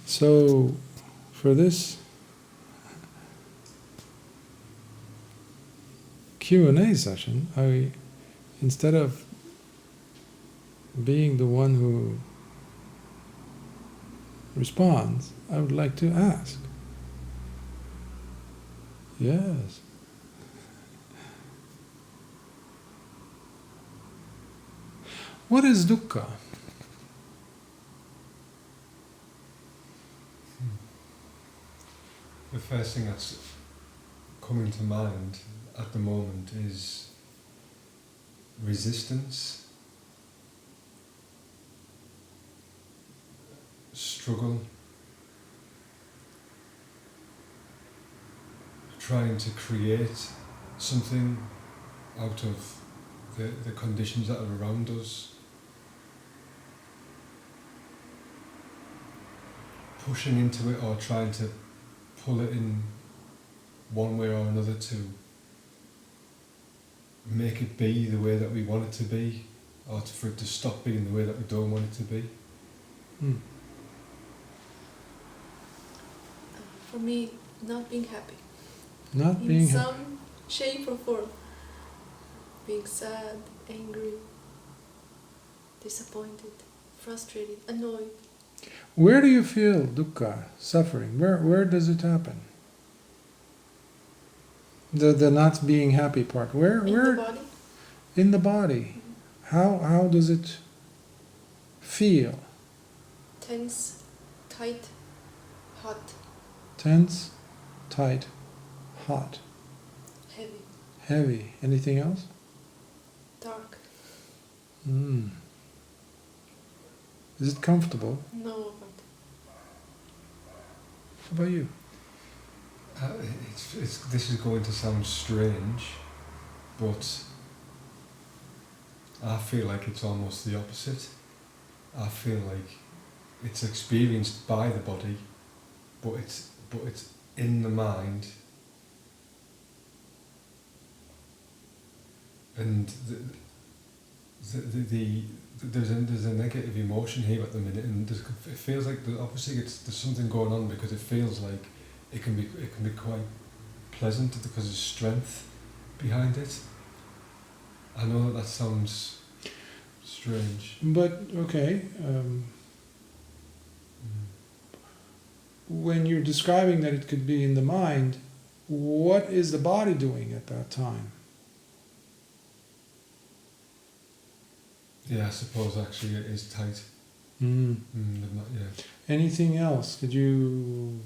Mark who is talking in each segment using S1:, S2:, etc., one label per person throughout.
S1: So, for this Q&A session, instead of being the one who responds, I would like to ask. Yes. What is dukkha?
S2: The first thing that's coming to mind at the moment is resistance, struggle, trying to create something out of the conditions that are around us, pushing into it or trying to pull it in one way or another to make it be the way that we want it to be, or for it to stop being the way that we don't want it to be.
S3: For me, not being happy.
S1: Not
S3: in
S1: being happy.
S3: some shape or form. Being sad, angry, disappointed, frustrated, annoyed.
S1: Where do you feel dukkha, suffering? Where does it happen? The not being happy part. Where?
S3: In the body.
S1: In the body. How does it feel?
S3: Tense, tight, hot,
S1: Tense, tight, hot,
S3: heavy,
S1: heavy. Anything else?
S3: dark.
S1: Is it comfortable?
S3: No, but
S1: How about you?
S2: This is going to sound strange, but I feel like it's almost the opposite. I feel like it's experienced by the body, but it's in the mind, and there's a negative emotion here at the minute, and it feels like obviously there's something going on, because it feels like it can be quite pleasant because there's strength behind it. I know that sounds strange.
S1: But okay. When you're describing that it could be in the mind, what is the body doing at that time?
S2: Yeah, I suppose actually it is tight. Yeah.
S1: Anything else? Could you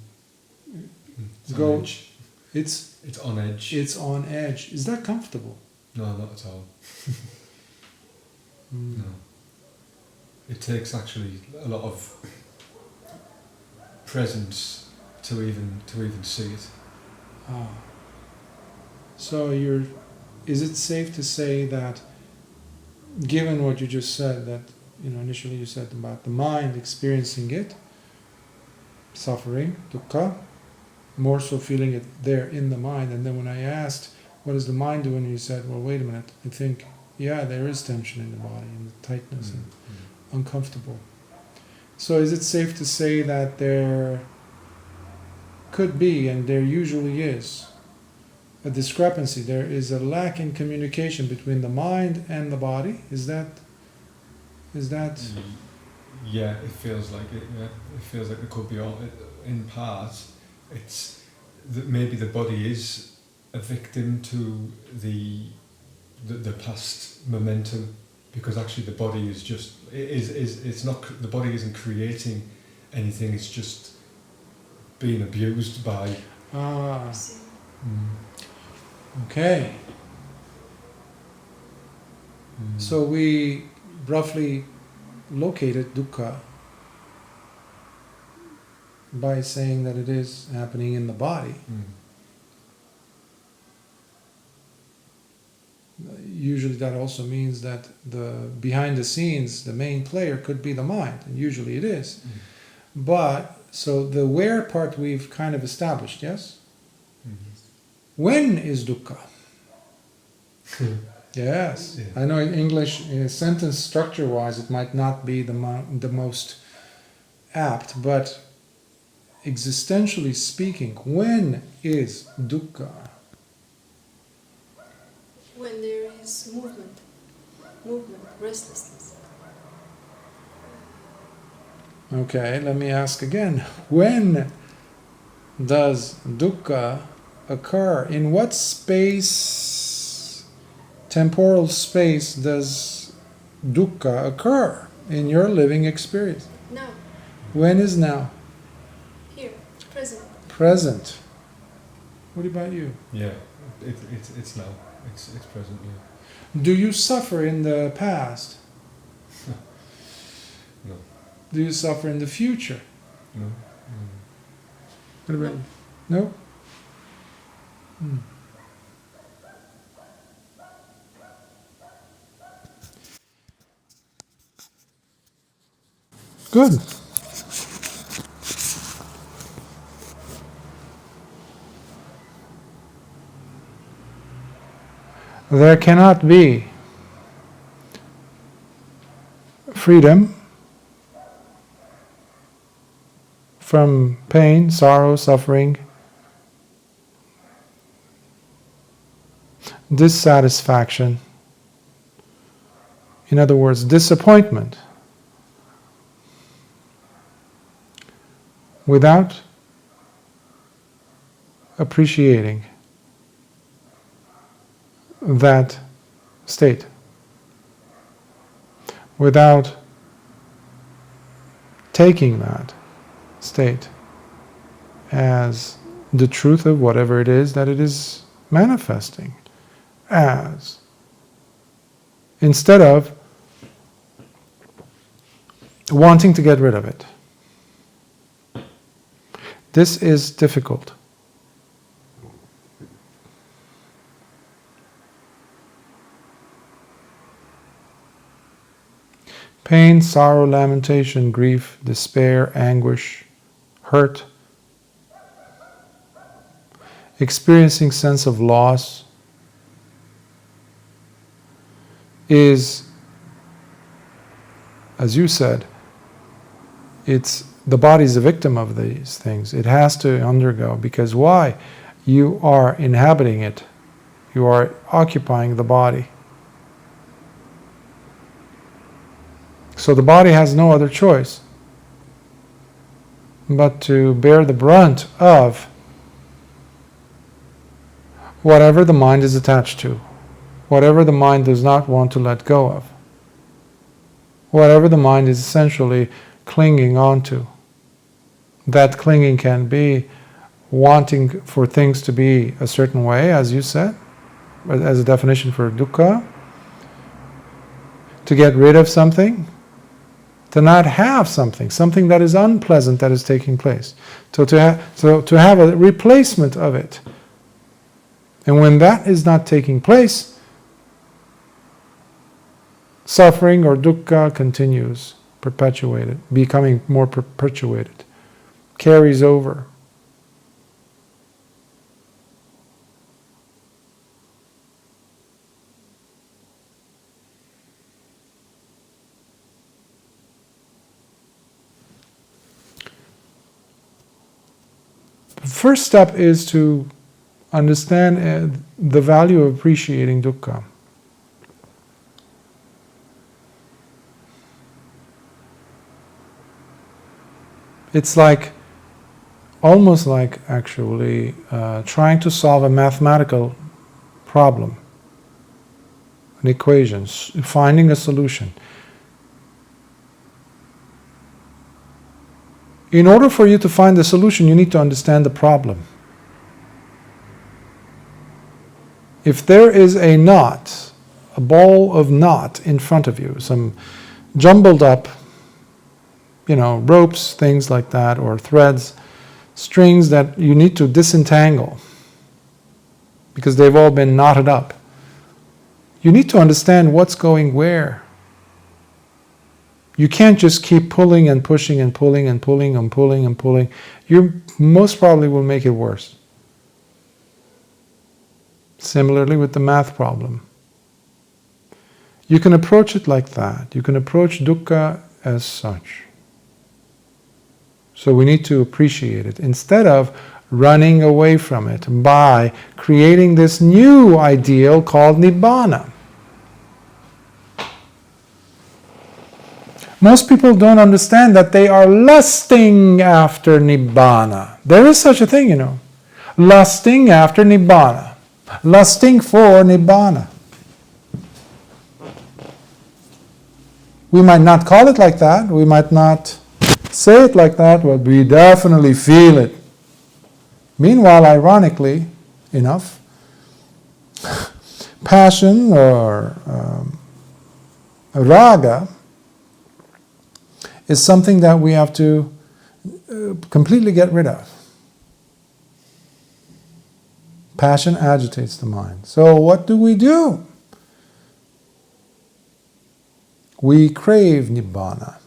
S2: It's
S1: go?
S2: on edge. It's on edge.
S1: It's on edge. Is that comfortable?
S2: No, not at all. No. It takes actually a lot of presence to even see it.
S1: Ah. So is it safe to say that, given what you just said, that initially you said about the mind experiencing it, suffering, dukkha, more so feeling it there in the mind, and then when I asked, what is the mind doing, you said, well, wait a minute, I think, yeah, there is tension in the body and the tightness and uncomfortable. So is it safe to say that there could be, and there usually is, a discrepancy? There is a lack in communication between the mind and the body? Is that
S2: Yeah, it feels like it. Yeah, it feels like it could be all. In part, it's that maybe the body is a victim to the past momentum, because actually the body is just it's not, the body isn't creating anything. It's just being abused by.
S1: Okay. So we roughly located dukkha by saying that it is happening in the body. Usually that also means that the behind the scenes, the main player could be the mind, and usually it is. But, so the where part we've kind of established, yes? When is dukkha? Yes.
S2: Yeah.
S1: I know in English, sentence structure-wise, it might not be the most apt, but existentially speaking, when is dukkha?
S3: When there is movement, restlessness.
S1: Okay, let me ask again. When does dukkha occur? In what space, temporal space, does dukkha occur in your living experience?
S3: Now,
S1: When is now?
S3: here, present.
S1: Present. What about you?
S2: Yeah, it's now. It's present. Yeah.
S1: Do you suffer in the past?
S2: No.
S1: Do you suffer in the future?
S2: No.
S1: What about you? No? Hmm. Good. There cannot be freedom from pain, sorrow, suffering, dissatisfaction. In other words, disappointment, without appreciating that state, without taking that state as the truth of whatever it is that it is manifesting as, instead of wanting to get rid of it. This is difficult. Pain, sorrow, lamentation, grief, despair, anguish, hurt, experiencing sense of loss is, as you said, it's the body's a victim of these things. It has to undergo, because why? You are inhabiting it. You are occupying the body. So the body has no other choice but to bear the brunt of whatever the mind is attached to, whatever the mind does not want to let go of, whatever the mind is essentially clinging onto. That clinging can be wanting for things to be a certain way, as you said, as a definition for dukkha, to get rid of something, to not have something that is unpleasant that is taking place. So to have a replacement of it. And when that is not taking place, suffering or dukkha continues, perpetuated, becoming more perpetuated, carries over. The first step is to understand the value of appreciating dukkha. It's like, almost like actually trying to solve a mathematical problem, an equation, finding a solution. In order for you to find the solution, you need to understand the problem. If there is a knot, a ball of knot in front of you, some jumbled up, ropes, things like that, or threads, strings that you need to disentangle because they've all been knotted up. You need to understand what's going where. You can't just keep pulling and pushing and pulling and pulling and pulling and pulling. You most probably will make it worse. Similarly with the math problem. You can approach it like that. You can approach dukkha as such. So we need to appreciate it instead of running away from it by creating this new ideal called Nibbana. Most people don't understand that they are lusting after Nibbana. There is such a thing, lusting after Nibbana, lusting for Nibbana. We might not call it like that, we might not say it like that, but we definitely feel it. Meanwhile, ironically enough, passion or raga is something that we have to completely get rid of. Passion agitates the mind. So what do? We crave Nibbana.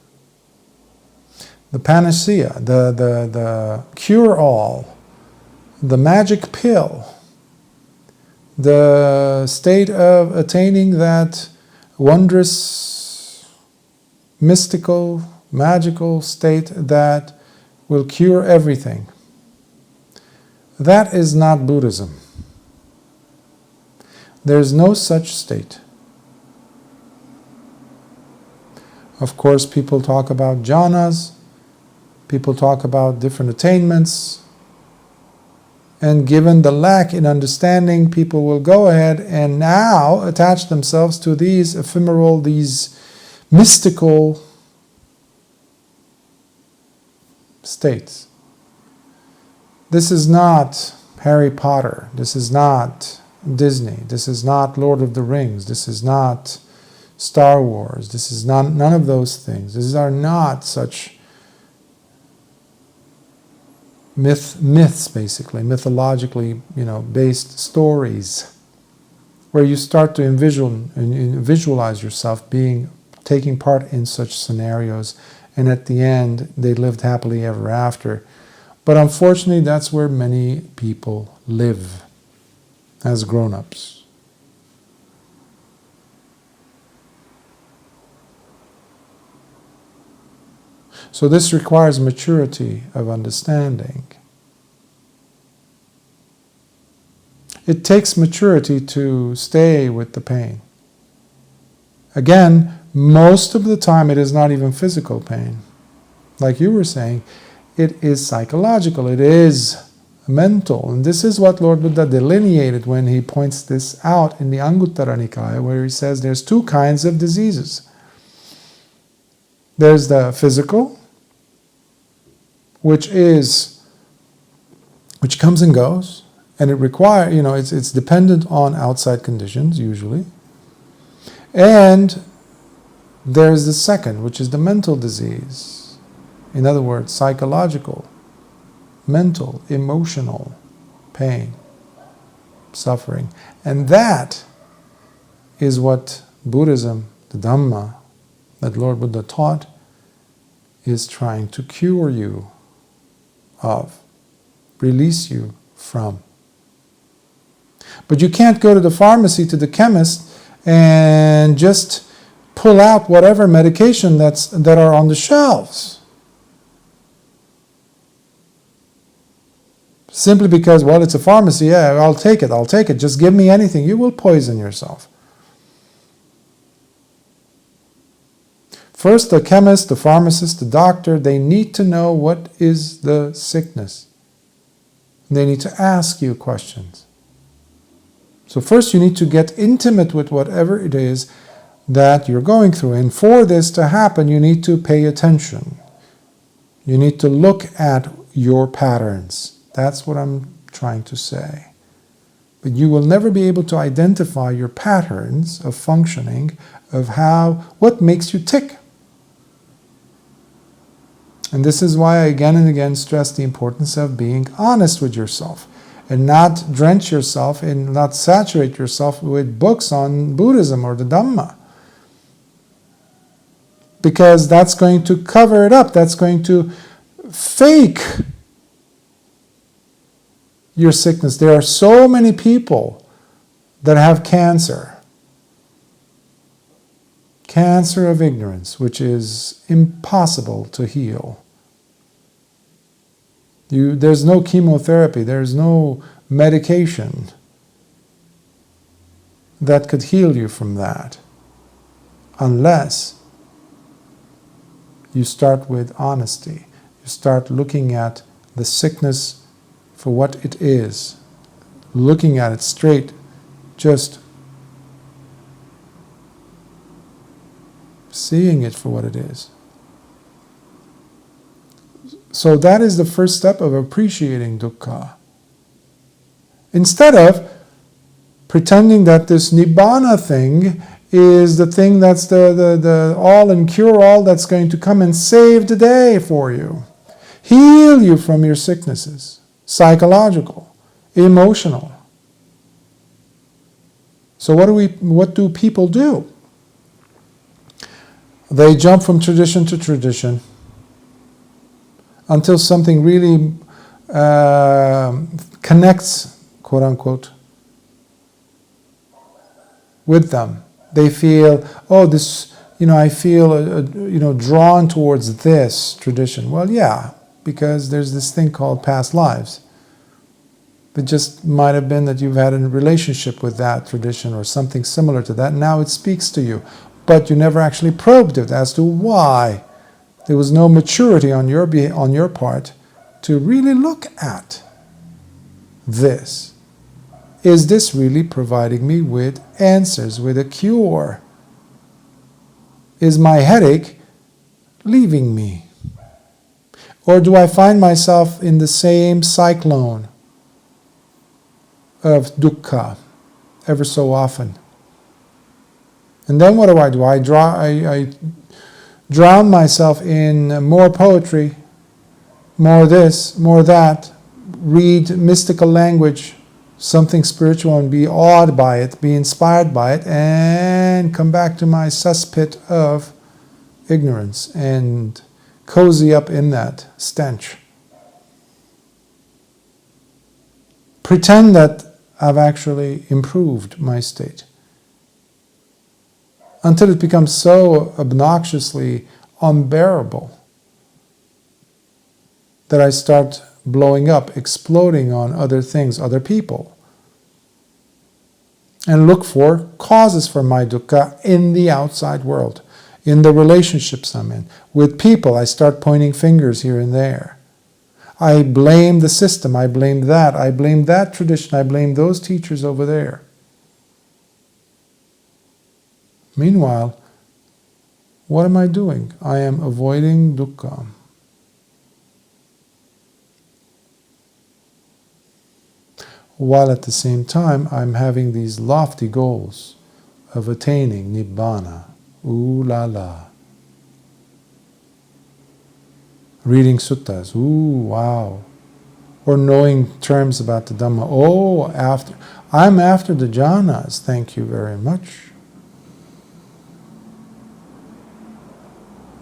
S1: The panacea, the cure-all, the magic pill, the state of attaining that wondrous, mystical, magical state that will cure everything. That is not Buddhism. There's no such state. Of course, people talk about jhanas, people talk about different attainments, and given the lack in understanding, people will go ahead and now attach themselves to these ephemeral, these mystical states. This is not Harry Potter, this is not Disney, this is not Lord of the Rings, this is not Star Wars, this is none of those things. These are not such myths, basically, mythologically, based stories, where you start to visualize yourself taking part in such scenarios, and at the end they lived happily ever after. But unfortunately, that's where many people live as grown-ups. So this requires maturity of understanding. It takes maturity to stay with the pain. Again, most of the time it is not even physical pain. Like you were saying, it is psychological, it is mental. And this is what Lord Buddha delineated when he points this out in the Anguttara Nikaya, where he says there's two kinds of diseases. There's the physical, which comes and goes, and it requires, it's dependent on outside conditions usually. And there's the second, which is the mental disease. In other words, psychological, mental, emotional pain, suffering. And that is what Buddhism, the Dhamma that Lord Buddha taught, is trying to cure you of, release you from. But you can't go to the pharmacy, to the chemist, and just pull out whatever medication that are on the shelves. Simply because, well, it's a pharmacy, yeah, I'll take it, just give me anything. You will poison yourself. First, the chemist, the pharmacist, the doctor, they need to know what is the sickness. They need to ask you questions. So first you need to get intimate with whatever it is that you're going through. And for this to happen, you need to pay attention. You need to look at your patterns. That's what I'm trying to say. But you will never be able to identify your patterns of functioning, of what makes you tick. And this is why I again and again stress the importance of being honest with yourself and not drench yourself and not saturate yourself with books on Buddhism or the Dhamma. Because that's going to cover it up. That's going to fake your sickness. There are so many people that have cancer. Cancer of ignorance, which is impossible to heal. There's no chemotherapy, there's no medication that could heal you from that, unless you start with honesty. You start looking at the sickness for what it is, looking at it straight, just seeing it for what it is. So that is the first step of appreciating dukkha. Instead of pretending that this nibbana thing is the thing that's the all and cure all that's going to come and save the day for you, heal you from your sicknesses, psychological, emotional. So what do people do? They jump from tradition to tradition until something really connects, quote unquote, with them. They feel, oh, this, I feel, drawn towards this tradition. Well, yeah, because there's this thing called past lives. It just might have been that you've had a relationship with that tradition or something similar to that. And now it speaks to you, but you never actually probed it as to why. There was no maturity on your part to really look at this. Is this really providing me with answers, with a cure? Is my headache leaving me? Or do I find myself in the same cyclone of dukkha ever so often? And then what do? I drown myself in more poetry, more this, more that, read mystical language, something spiritual, and be awed by it, be inspired by it, and come back to my cesspit of ignorance and cozy up in that stench. Pretend that I've actually improved my state until it becomes so obnoxiously unbearable that I start blowing up, exploding on other things, other people, and look for causes for my dukkha in the outside world, in the relationships I'm in. With people, I start pointing fingers here and there. I blame the system, I blame that tradition, I blame those teachers over there. Meanwhile, what am I doing? I am avoiding dukkha. While at the same time I'm having these lofty goals of attaining Nibbana. Ooh la la. Reading suttas. Ooh, wow. Or knowing terms about the Dhamma. Oh, I'm after the jhanas. Thank you very much.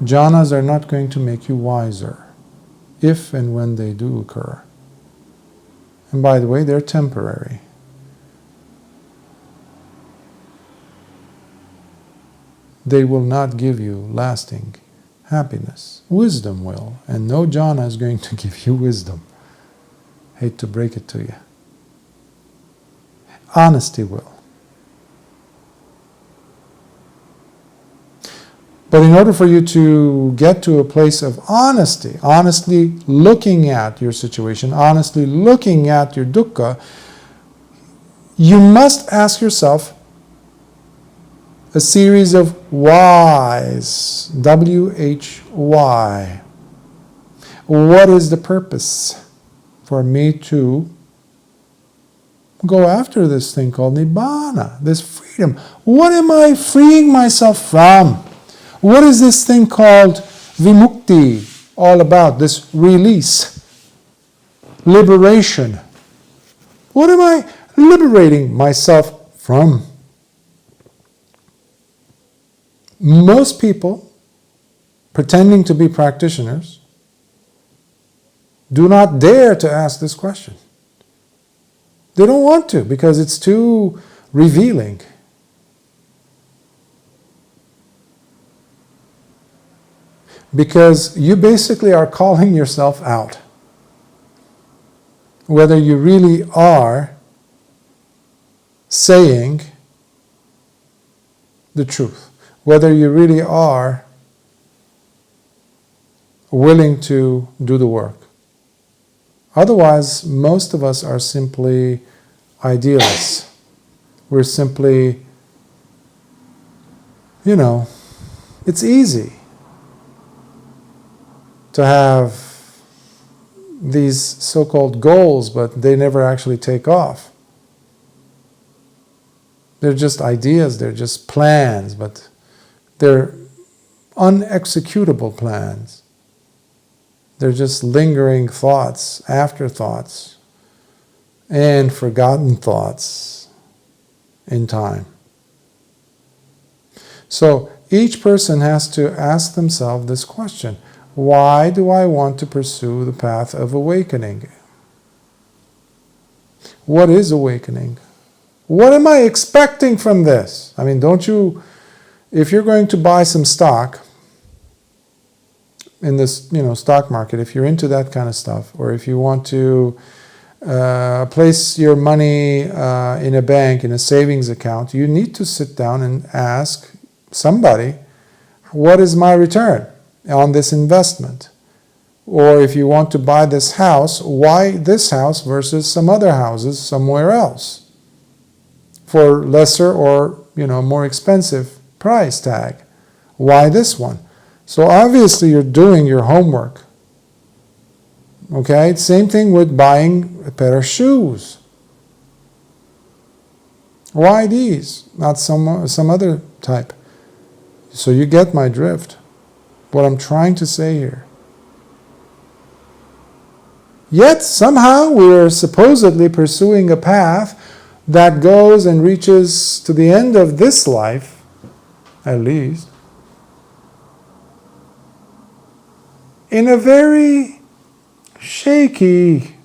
S1: Jhanas are not going to make you wiser, if and when they do occur. And by the way, they're temporary. They will not give you lasting happiness. Wisdom will, and no jhana is going to give you wisdom. Hate to break it to you. Honesty will. But in order for you to get to a place of honesty, honestly looking at your situation, honestly looking at your dukkha, you must ask yourself a series of whys. W-H-Y. What is the purpose for me to go after this thing called Nibbana, this freedom? What am I freeing myself from? What is this thing called vimukti all about, this release, liberation? What am I liberating myself from? Most people, pretending to be practitioners, do not dare to ask this question. They don't want to because it's too revealing. Because you basically are calling yourself out. whether you really are saying the truth, whether you really are willing to do the work. Otherwise, most of us are simply idealists. We're simply, it's easy to have these so-called goals, but they never actually take off. They're just ideas, they're just plans, but they're unexecutable plans. They're just lingering thoughts, afterthoughts, and forgotten thoughts in time. So each person has to ask themselves this question: why do I want to pursue the path of awakening? What is awakening? What am I expecting from this? I mean, if you're going to buy some stock in this, stock market, if you're into that kind of stuff, or if you want to place your money in a bank, in a savings account, you need to sit down and ask somebody, what is my return on this investment? Or if you want to buy this house, why this house versus some other houses somewhere else for lesser or more expensive price tag? Why this one? So obviously you're doing your homework. Okay, same thing with buying a pair of shoes. Why these, not some other type? So you get my drift. What I'm trying to say here. Yet somehow we're supposedly pursuing a path that goes and reaches to the end of this life, at least, in a very shaky,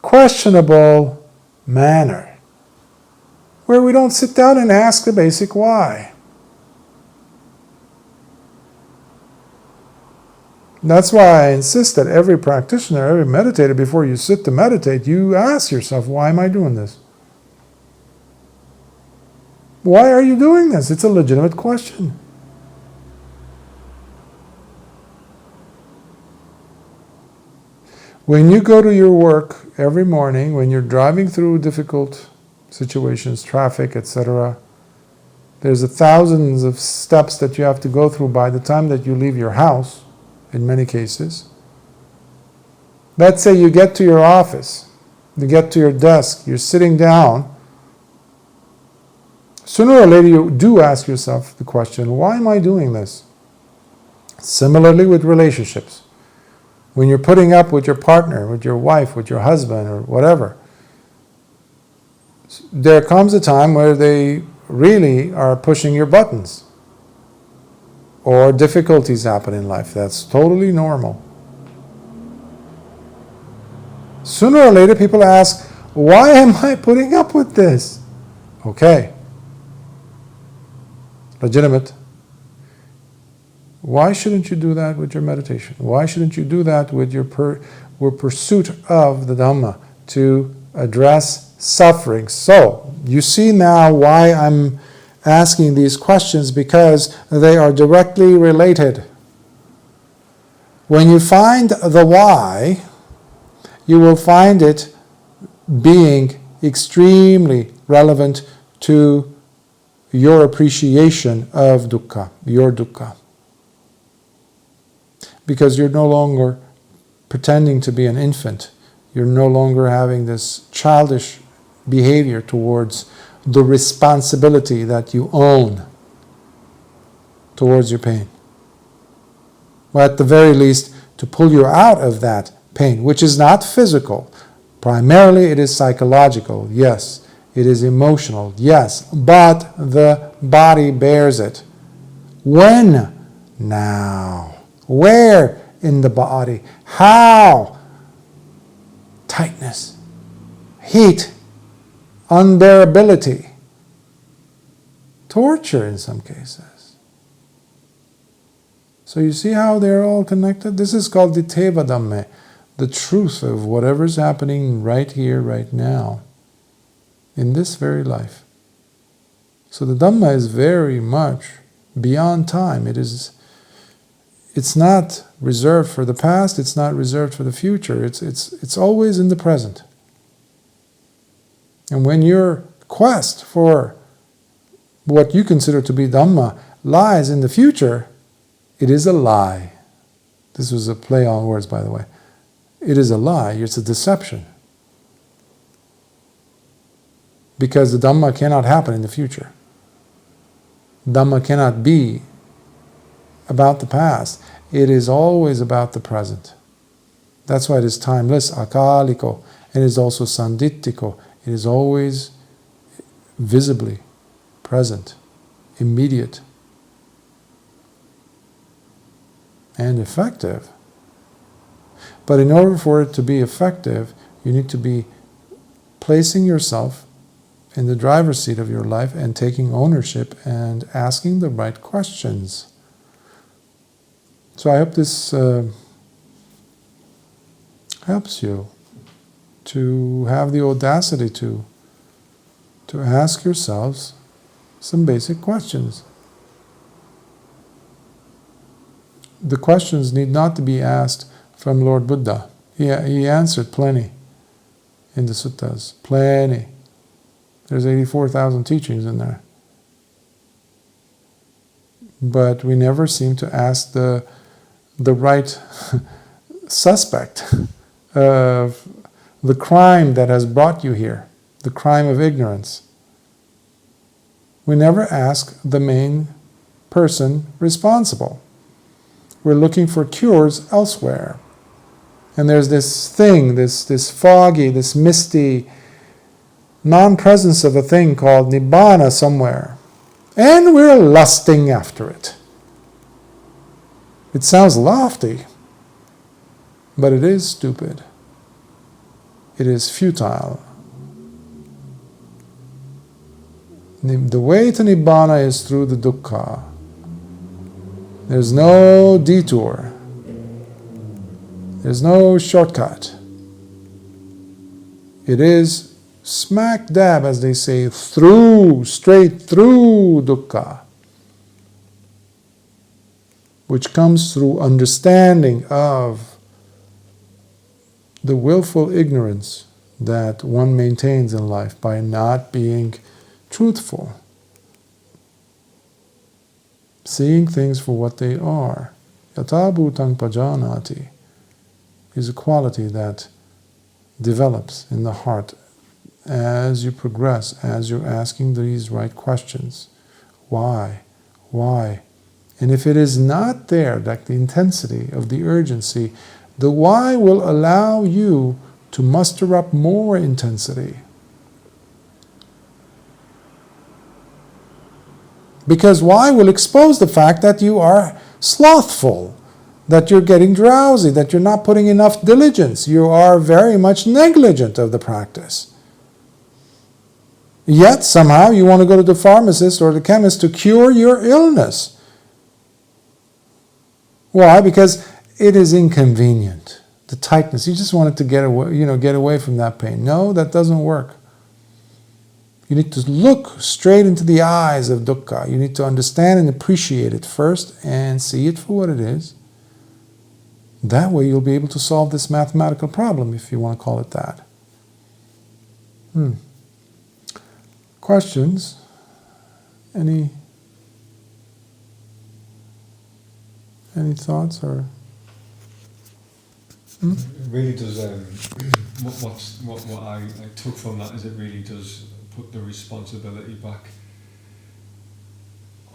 S1: questionable manner, where we don't sit down and ask the basic why. That's why I insist that every practitioner, every meditator, before you sit to meditate, you ask yourself, why am I doing this? Why are you doing this? It's a legitimate question. When you go to your work every morning, when you're driving through difficult situations, traffic, etc., there's thousands of steps that you have to go through by the time that you leave your house, in many cases. Let's say you get to your office, you get to your desk, you're sitting down. Sooner or later you do ask yourself the question, why am I doing this? Similarly with relationships. When you're putting up with your partner, with your wife, with your husband, or whatever, there comes a time where they really are pushing your buttons. Or difficulties happen in life. That's totally normal. Sooner or later people ask, why am I putting up with this? Okay. Legitimate. Why shouldn't you do that with your meditation? Why shouldn't you do that with your pursuit of the Dhamma to address suffering? So, you see now why I'm asking these questions, because they are directly related. When you find the why, you will find it being extremely relevant to your appreciation of dukkha, your dukkha. Because you're no longer pretending to be an infant. You're no longer having this childish behavior towards the responsibility that you own towards your pain. Or at the very least, to pull you out of that pain, which is not physical. Primarily it is psychological, yes. It is emotional, yes. But the body bears it. When? Now. Where in the body? How? Tightness, heat, unbearability, torture in some cases. So you see how they're all connected? This is called the Teva Dhamme, the truth of whatever's happening right here, right now, in this very life. So the Dhamma is very much beyond time. It's not reserved for the past, it's not reserved for the future, it's always in the present. And when your quest for what you consider to be Dhamma lies in the future, it is a lie. This was a play on words, by the way. It is a lie, it's a deception. Because the Dhamma cannot happen in the future. Dhamma cannot be about the past. It is always about the present. That's why it is timeless, akaliko, and it is also sanditiko. It is always visibly present, immediate, and effective. But in order for it to be effective, you need to be placing yourself in the driver's seat of your life and taking ownership and asking the right questions. So I hope this helps you to have the audacity to ask yourselves some basic questions. The questions need not to be asked from Lord Buddha. He answered plenty in the suttas. Plenty. There's 84,000 teachings in there. But we never seem to ask the right suspect of the crime that has brought you here, the crime of ignorance. We never ask the main person responsible. We're looking for cures elsewhere. And there's this thing, this foggy, this misty non-presence of a thing called Nibbana somewhere. And we're lusting after it. It sounds lofty, but it is stupid. It is futile. The way to Nibbana is through the dukkha. There's no detour. There's no shortcut. It is smack dab, as they say, straight through dukkha, which comes through understanding of the willful ignorance that one maintains in life by not being truthful, seeing things for what they are. Yatha bhutang pajanati is a quality that develops in the heart as you progress, as you're asking these right questions. Why? Why? And if it is not there, like the intensity of the urgency, the why will allow you to muster up more intensity. Because why will expose the fact that you are slothful, that you're getting drowsy, that you're not putting enough diligence. You are very much negligent of the practice. Yet somehow you want to go to the pharmacist or the chemist to cure your illness. Why? Because it is inconvenient. The tightness. You just want it to get away from that pain. No, that doesn't work. You need to look straight into the eyes of dukkha. You need to understand and appreciate it first and see it for what it is. That way you'll be able to solve this mathematical problem, if you want to call it that. Questions? Any thoughts or?
S2: It really does. What I took from that is it really does put the responsibility back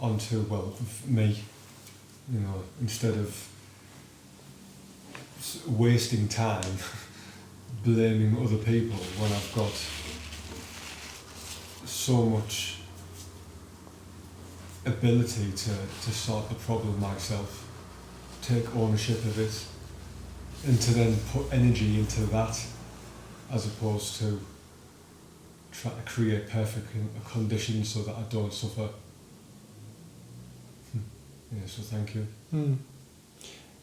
S2: onto me. Instead of wasting time blaming other people when I've got so much ability to sort the problem myself, take ownership of it, and to then put energy into that as opposed to try to create perfect conditions so that I don't suffer. So thank you.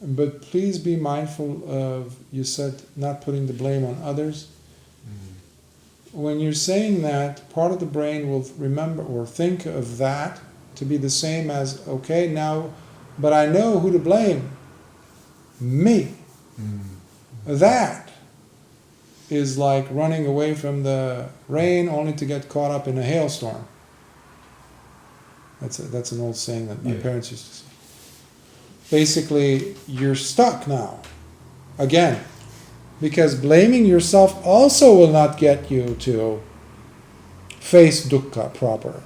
S1: But please be mindful of, you said, not putting the blame on others. When you're saying that, part of the brain will remember or think of that to be the same as, okay, now, but I know who to blame. Me. That is like running away from the rain only to get caught up in a hailstorm. That's an old saying that my parents used to say. Basically, you're stuck now. Again, because blaming yourself also will not get you to face dukkha proper.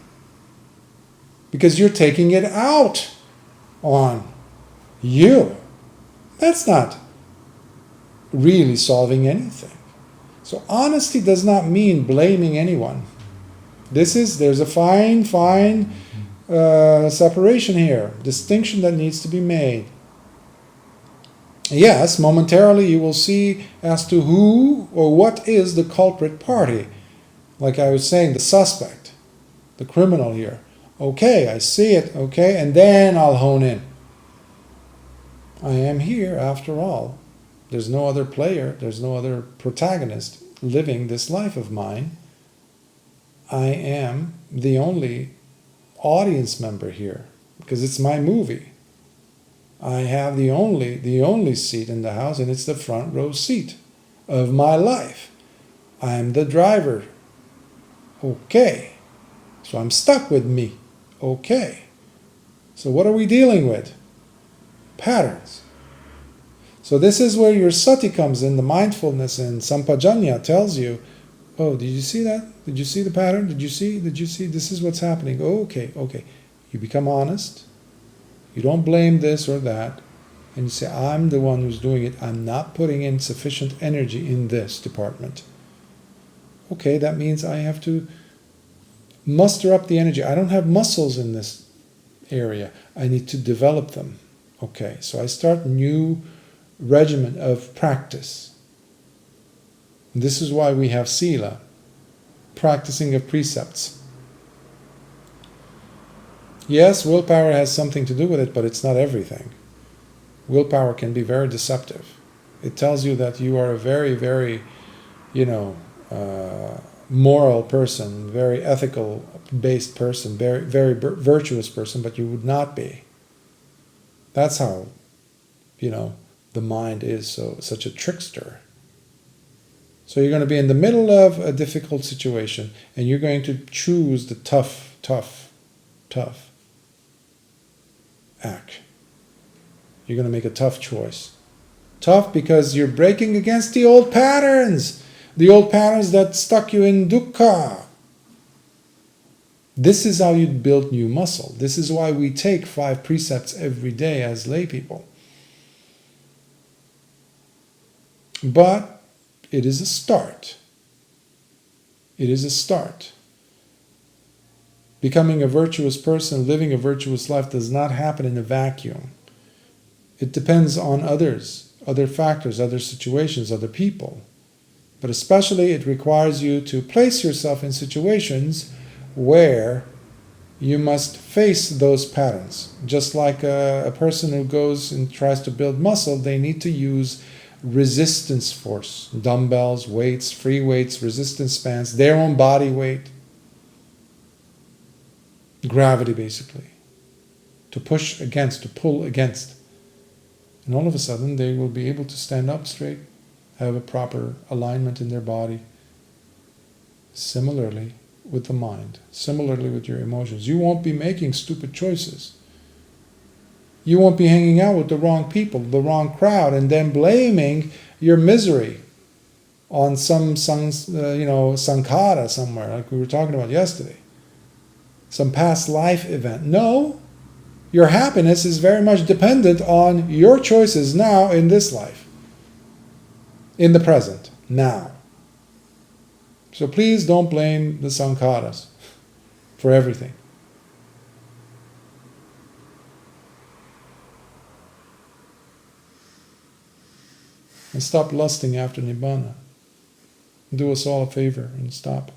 S1: Because you're taking it out on you. That's not really solving anything. So honesty does not mean blaming anyone. There's a fine separation here, distinction that needs to be made. Yes, momentarily you will see as to who or what is the culprit party. Like I was saying, the suspect, the criminal here. Okay, I see it, okay, and then I'll hone in. I am here after all. There's no other player, there's no other protagonist living this life of mine. I am the only audience member here because it's my movie. I have the only seat in the house, and it's the front row seat of my life. I'm the driver. Okay. So I'm stuck with me. Okay. So what are we dealing with? Patterns. So this is where your sati comes in, the mindfulness, and sampajanya tells you, oh, did you see that? Did you see the pattern? Did you see? This is what's happening. Oh, okay. You become honest. You don't blame this or that. And you say, I'm the one who's doing it. I'm not putting in sufficient energy in this department. Okay, that means I have to muster up the energy. I don't have muscles in this area. I need to develop them. Okay, so I start new regimen of practice. This is why we have sila, practicing of precepts. Yes, willpower has something to do with it, but it's not everything. Willpower can be very deceptive. It tells you that you are a very, very, moral person, very ethical based person, very, very virtuous person, but you would not be. That's how, the mind is such a trickster. So you're going to be in the middle of a difficult situation, and you're going to choose the tough act. You're going to make a tough choice. Tough because you're breaking against the old patterns that stuck you in dukkha. This is how you build new muscle. This is why we take 5 precepts every day as lay people. But it is a start. It is a start. Becoming a virtuous person, living a virtuous life does not happen in a vacuum. It depends on others, other factors, other situations, other people. But especially it requires you to place yourself in situations where you must face those patterns. Just like a person who goes and tries to build muscle, they need to use resistance force, dumbbells, weights, free weights, resistance bands, their own body weight, gravity basically, to push against, to pull against. And all of a sudden they will be able to stand up straight, have a proper alignment in their body. Similarly with the mind, similarly with your emotions. You won't be making stupid choices. You won't be hanging out with the wrong people, the wrong crowd, and then blaming your misery on some sankhara somewhere, like we were talking about yesterday. Some past life event. No, your happiness is very much dependent on your choices now in this life, in the present, now. So please don't blame the sankharas for everything. And stop lusting after Nibbana. Do us all a favor and stop.